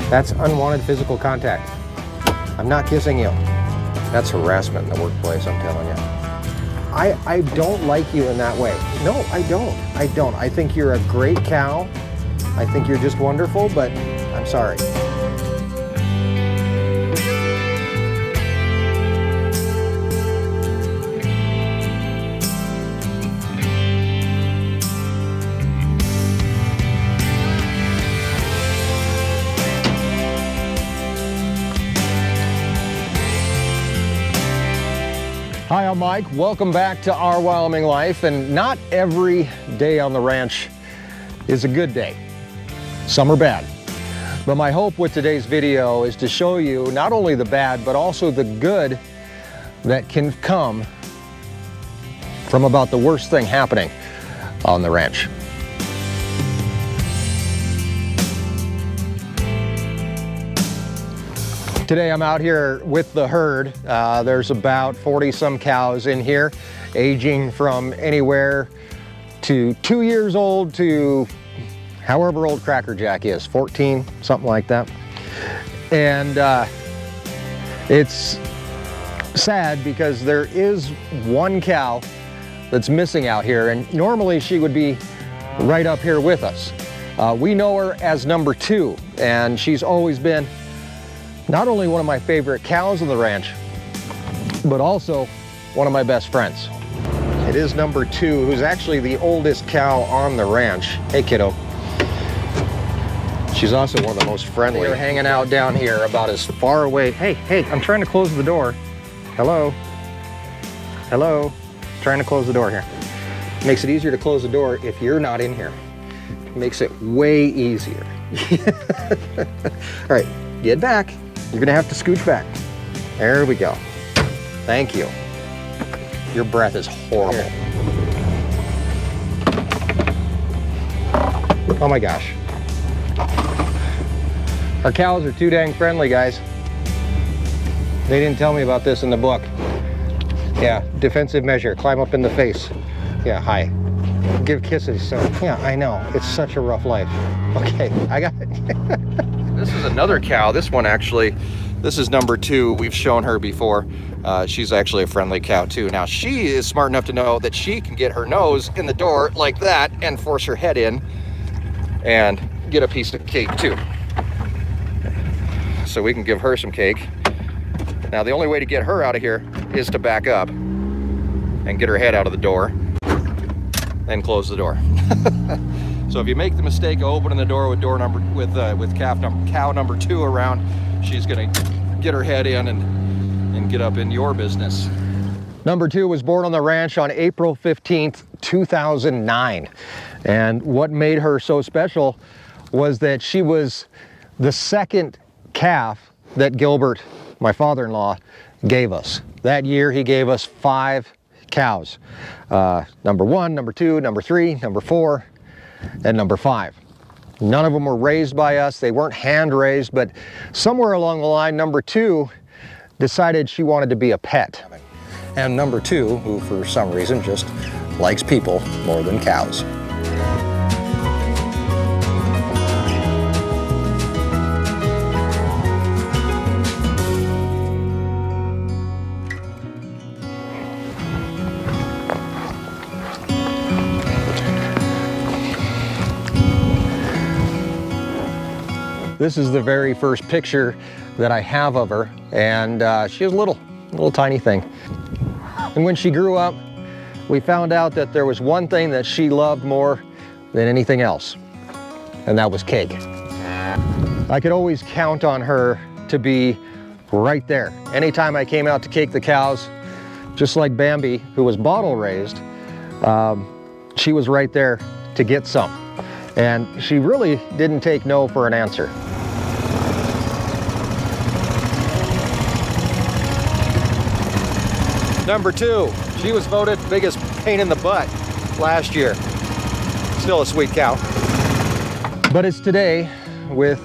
That's unwanted physical contact. I'm not kissing you. That's harassment in the workplace, I'm telling you. I don't like you in that way. No, I don't. I don't. I think you're a great cow. I think you're just wonderful, but I'm sorry. Hi, I'm Mike. Welcome back to Our Wyoming Life. And not every day on the ranch is a good day. Some are bad. But my hope with today's video is to show you not only the bad, but also the good that can come from about the worst thing happening on the ranch. Today I'm out here with the herd. There's about 40 some cows in here, aging from anywhere to 2 years old to however old Cracker Jack is, 14, something like that. And it's sad because there is one cow that's missing out here, and normally she would be right up here with us. We know her as number 2, and she's always been not only one of my favorite cows on the ranch, but also one of my best friends. It is number 2, who's actually the oldest cow on the ranch. Hey, kiddo. She's also one of the most friendly. They're hanging out down here about as far away. Hey, I'm trying to close the door. Hello? Hello? Trying to close the door here. Makes it easier to close the door if you're not in here. Makes it way easier. All right, get back. You're gonna have to scooch back. There we go. Thank you. Your breath is horrible. Here. Oh my gosh. Our cows are too dang friendly, guys. They didn't tell me about this in the book. Yeah, defensive measure, climb up in the face. Yeah, hi. Give kisses, so yeah, I know. It's such a rough life. Okay, I got it. This is another cow. This one actually, this is number 2. We've shown her before. She's actually a friendly cow too. Now she is smart enough to know that she can get her nose in the door like that and force her head in and get a piece of cake too. So we can give her some cake. Now the only way to get her out of here is to back up and get her head out of the door and close the door. So if you make the mistake of opening the door with cow number 2 around, she's gonna get her head in and get up in your business. Number 2 was born on the ranch on April 15th, 2009. And what made her so special was that she was the second calf that Gilbert, my father-in-law, gave us. That year he gave us 5 cows. Number 1, number 2, number 3, number 4, and number 5. None of them were raised by us. They weren't hand raised, but somewhere along the line, number 2 decided she wanted to be a pet. And number 2, who for some reason just likes people more than cows. This is the very first picture that I have of her, and she was a little tiny thing. And when she grew up, we found out that there was one thing that she loved more than anything else, and that was cake. I could always count on her to be right there. Anytime I came out to cake the cows, just like Bambi, who was bottle raised, she was right there to get some. And she really didn't take no for an answer. Number 2, she was voted biggest pain in the butt last year. Still a sweet cow. But it's today, with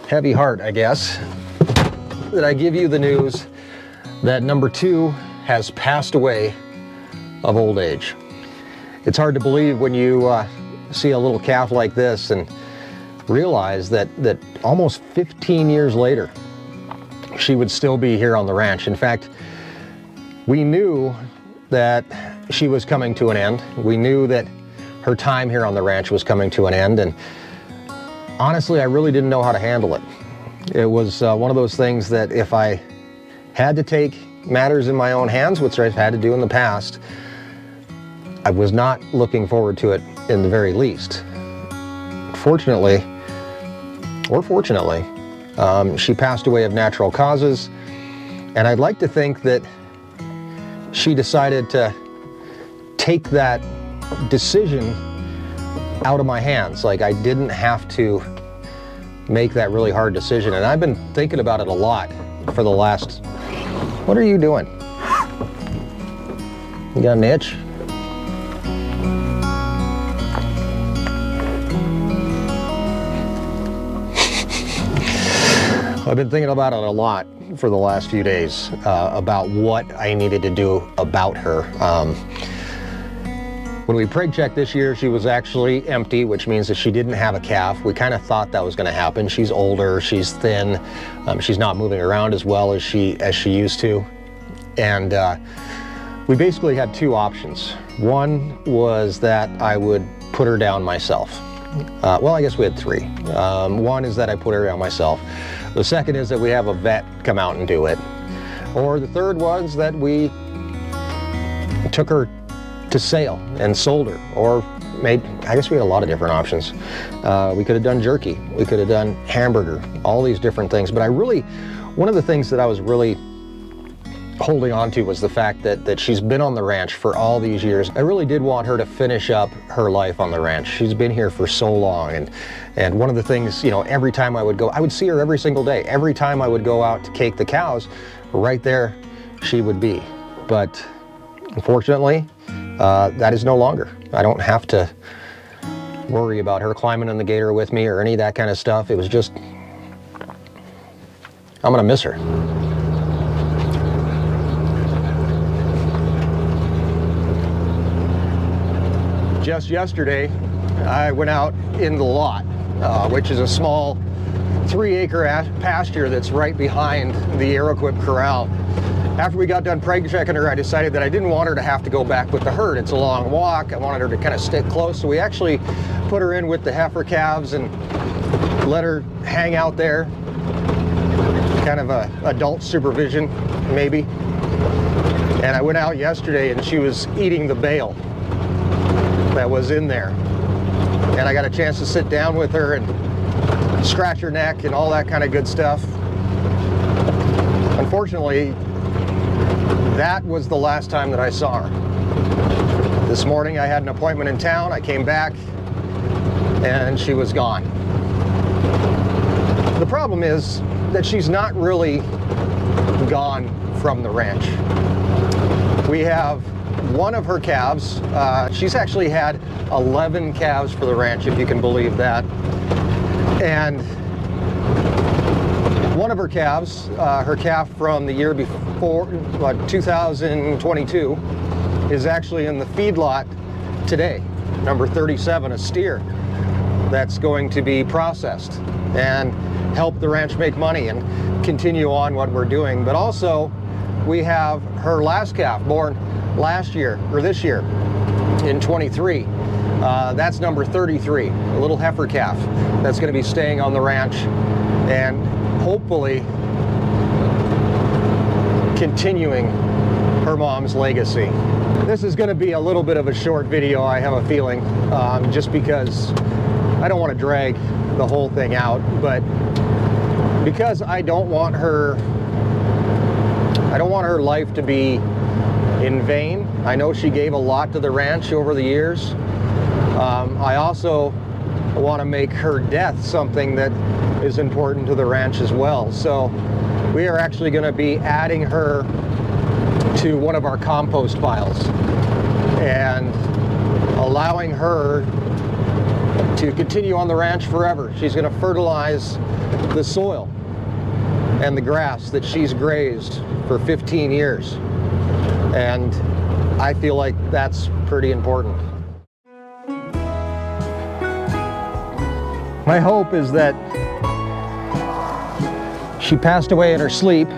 heavy heart, I guess, that I give you the news that number 2 has passed away of old age. It's hard to believe when you see a little calf like this, and realize that almost 15 years later, she would still be here on the ranch. In fact, we knew that she was coming to an end. We knew that her time here on the ranch was coming to an end, and honestly, I really didn't know how to handle it. It was one of those things that if I had to take matters in my own hands, which I've had to do in the past, I was not looking forward to it in the very least. Fortunately, she passed away of natural causes, and I'd like to think that she decided to take that decision out of my hands. Like, I didn't have to make that really hard decision, and I've been thinking about it a lot for the last... What are you doing? You got an itch? I've been thinking about it a lot for the last few days, about what I needed to do about her. When we preg checked this year, she was actually empty, which means that she didn't have a calf. We kind of thought that was going to happen. She's older, she's thin, she's not moving around as well as she used to. And we basically had two options. One was that I would put her down myself. Well, I guess we had three. One is that I put her down myself. The second is that we have a vet come out and do it. Or the third was that we took her to sale and sold her, or I guess we had a lot of different options. We could have done jerky, we could have done hamburger, all these different things. But one of the things that I was really holding on to was the fact that she's been on the ranch for all these years. I really did want her to finish up her life on the ranch. She's been here for so long, and one of the things, you know, every time I would go, I would see her every single day. Every time I would go out to cake the cows, right there she would be. But unfortunately, that is no longer. I don't have to worry about her climbing in the gator with me or any of that kind of stuff. It was just, I'm gonna miss her. Just yesterday, I went out in the lot, which is a small 3-acre pasture that's right behind the air-equipped corral. After we got done preg checking her, I decided that I didn't want her to have to go back with the herd. It's a long walk. I wanted her to kind of stick close, so we actually put her in with the heifer calves and let her hang out there. Kind of a adult supervision, maybe. And I went out yesterday and she was eating the bale that was in there. And I got a chance to sit down with her and scratch her neck and all that kind of good stuff. Unfortunately, that was the last time that I saw her. This morning I had an appointment in town. I came back and she was gone. The problem is that she's not really gone from the ranch. We have one of her calves. She's actually had 11 calves for the ranch, if you can believe that. And one of her calves, her calf from the year before, 2022, is actually in the feedlot today, number 37, a steer that's going to be processed and help the ranch make money and continue on what we're doing. But also, we have her last calf, born last year, or this year, in 23. That's number 33, a little heifer calf that's going to be staying on the ranch and hopefully continuing her mom's legacy. This is going to be a little bit of a short video, I have a feeling, just because I don't want to drag the whole thing out, but because I don't want her life to be in vain. I know she gave a lot to the ranch over the years. I also want to make her death something that is important to the ranch as well. So we are actually going to be adding her to one of our compost piles and allowing her to continue on the ranch forever. She's going to fertilize the soil and the grass that she's grazed for 15 years. And I feel like that's pretty important. My hope is that she passed away in her sleep,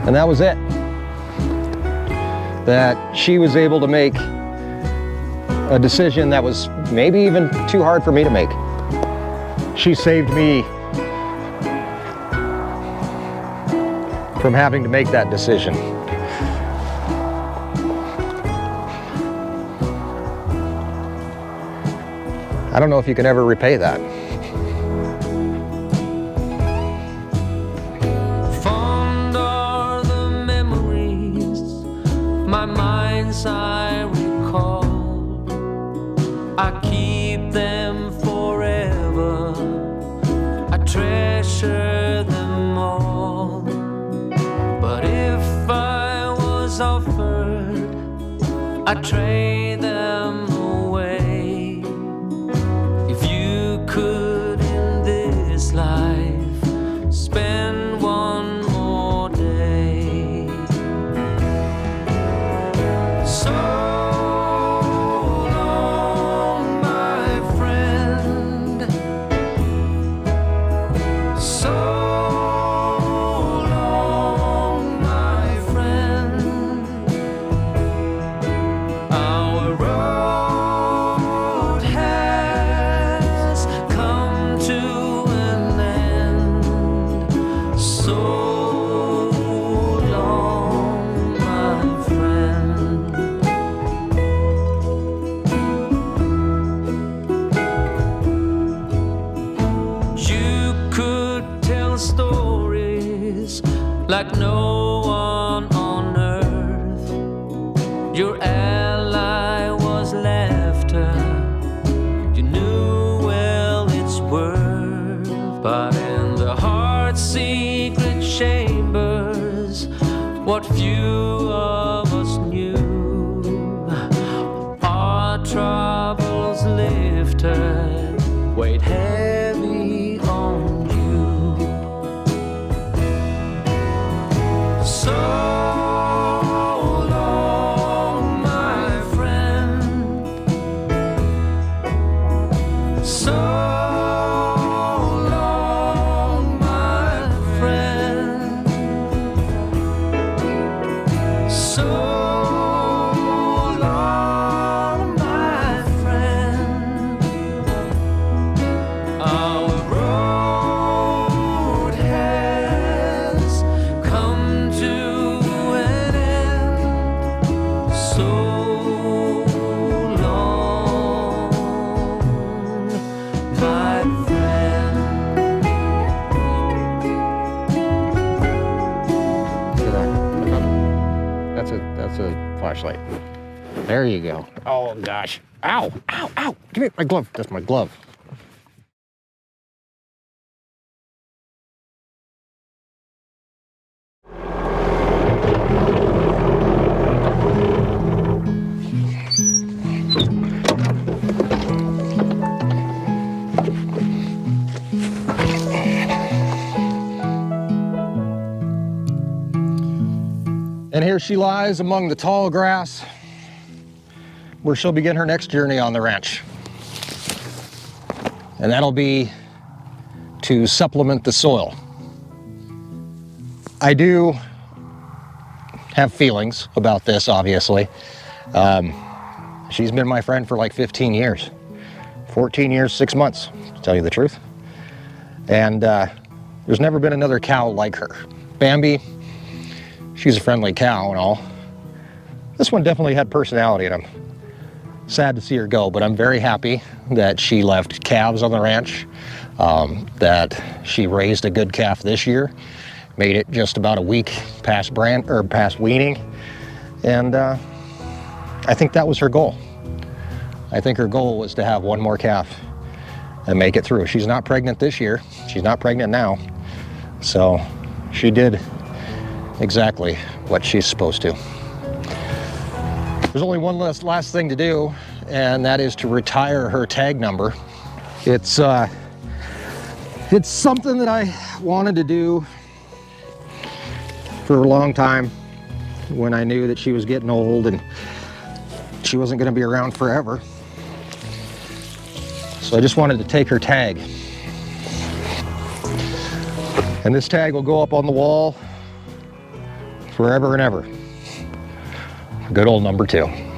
and that was it. That she was able to make a decision that was maybe even too hard for me to make. She saved me from having to make that decision. I don't know if you can ever repay that. Fond are the memories, my mind's I recall. I keep them forever, I treasure them all. But if I was offered, I'd trade them away. If you could in this life spend one more day. So long, my friend. So long, my friend. Our road has come to an end. So long, my friend. You could tell stories like no one on earth. Your ally was laughter. You knew well its worth. But in the heart's secret chambers, what few of us knew, our troubles lifted, weighed heavy on you. So long, my friend. So long, my friend. So long, my friend. Our road has come to an end. So long, my friend. Look at that. That's a flashlight. There you go. Oh gosh. Ow, ow, ow. Give me my glove. That's my glove. And here she lies among the tall grass, where she'll begin her next journey on the ranch. And that'll be to supplement the soil. I do have feelings about this, obviously. She's been my friend for like 15 years. 14 years, 6 months, to tell you the truth. And there's never been another cow like her. Bambi, she's a friendly cow and all. This one definitely had personality, and I'm sad to see her go, but I'm very happy that she left calves on the ranch, that she raised a good calf this year, made it just about a week past weaning, and I think that was her goal. I think her goal was to have one more calf and make it through. She's not pregnant this year. She's not pregnant now, so she did exactly what she's supposed to. There's only one last thing to do, and that is to retire her tag number. It's something that I wanted to do for a long time when I knew that she was getting old and she wasn't going to be around forever. So I just wanted to take her tag. And this tag will go up on the wall forever and ever. Good old number 2.